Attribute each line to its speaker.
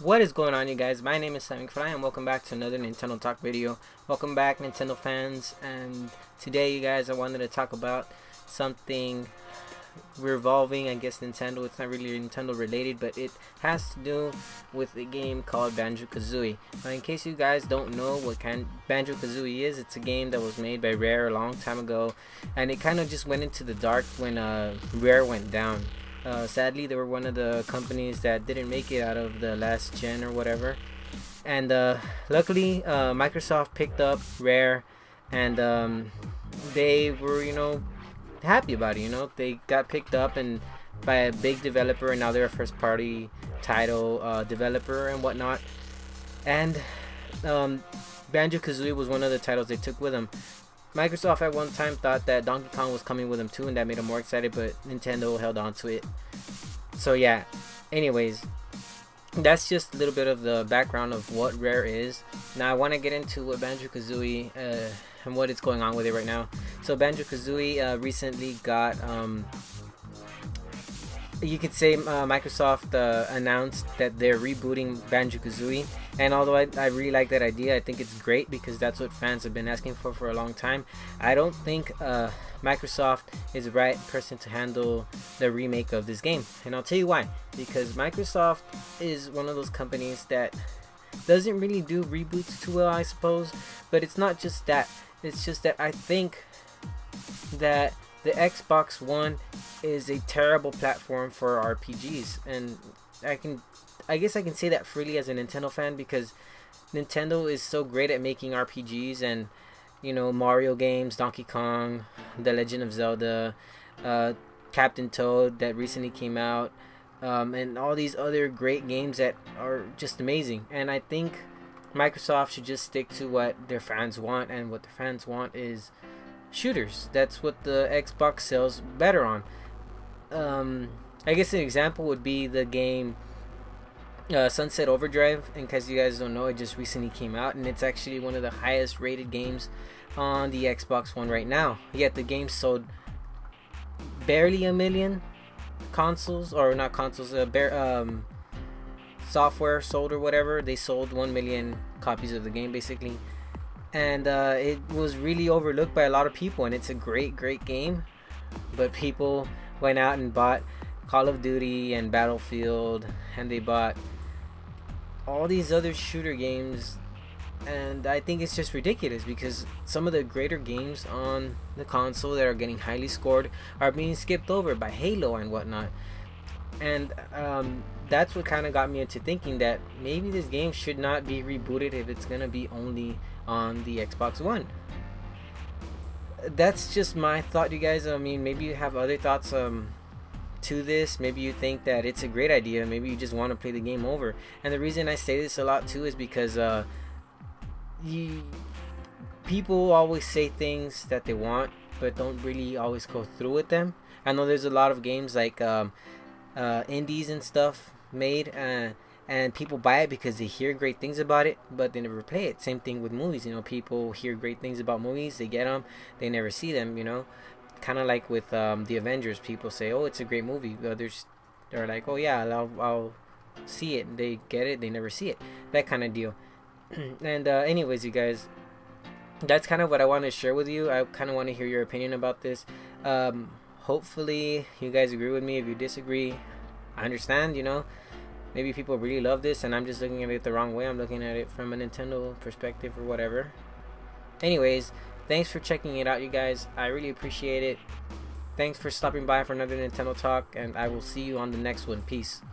Speaker 1: What is going on, you guys? My name is Simon Fry and welcome back to another Nintendo Talk video. Welcome back, Nintendo fans, and today, you guys, I wanted to talk about something revolving, I guess, Nintendo. It's not really Nintendo related, but it has to do with a game called Banjo Kazooie. Now, in case you guys don't know what Banjo Kazooie is, it's a game that was made by Rare a long time ago, and it kind of just went into the dark when Rare went down. Sadly, they were one of the companies that didn't make it out of the last gen or whatever, and luckily Microsoft picked up Rare, and they were, happy about it. They got picked up and by a big developer, and now they're a first party title developer and whatnot. And Banjo Kazooie was one of the titles they took with them. Microsoft at one time thought that Donkey Kong was coming with them too, and that made them more excited, but Nintendo held on to it. So yeah, anyways, that's just a little bit of the background of what Rare is. Now I want to get into what Banjo Kazooie and what is going on with it right now. So Banjo Kazooie recently got, you could say, Microsoft announced that they're rebooting Banjo Kazooie. And although I really like that idea, I think it's great because that's what fans have been asking for a long time. I don't think Microsoft is the right person to handle the remake of this game, and I'll tell you why. Because Microsoft is one of those companies that doesn't really do reboots too well, I suppose. But it's not just that. It's just that I think that the Xbox One is a terrible platform for RPGs, and I guess I can say that freely as a Nintendo fan, because Nintendo is so great at making RPGs and, Mario games, Donkey Kong, The Legend of Zelda, Captain Toad that recently came out, and all these other great games that are just amazing. And I think Microsoft should just stick to what their fans want, and what their fans want is shooters. That's what the Xbox sells better on. I guess an example would be the game Sunset Overdrive. In case you guys don't know, it just recently came out, and it's actually one of the highest rated games on the Xbox One right now. Yet the game sold barely 1 million consoles, or not consoles, software sold or whatever. They sold 1 million copies of the game basically, and it was really overlooked by a lot of people, and it's a great game, but people went out and bought Call of Duty and Battlefield, and they bought all these other shooter games, and I think it's just ridiculous because some of the greater games on the console that are getting highly scored are being skipped over by Halo and whatnot. And that's what kind of got me into thinking that maybe this game should not be rebooted if it's gonna be only on the Xbox One. That's just my thought, you guys. I mean, maybe you have other thoughts to this. Maybe you think that it's a great idea. Maybe you just want to play the game over. And the reason I say this a lot too is because people always say things that they want but don't really always go through with them. I know there's a lot of games like indies and stuff made, and people buy it because they hear great things about it, but they never play it. Same thing with movies. People hear great things about movies, they get them, they never see them. Kind of like with the Avengers. People say, oh, it's a great movie. Others, they're like, oh yeah, I'll see it. They get it, they never see it. That kind of deal. And anyways, you guys, that's kind of what I want to share with you. I kind of want to hear your opinion about this. Hopefully you guys agree with me. If you disagree, I understand. Maybe people really love this and I'm just looking at it the wrong way. I'm looking at it from a Nintendo perspective or whatever. Anyways, thanks for checking it out, you guys. I really appreciate it. Thanks for stopping by for another Nintendo Talk, and I will see you on the next one. Peace.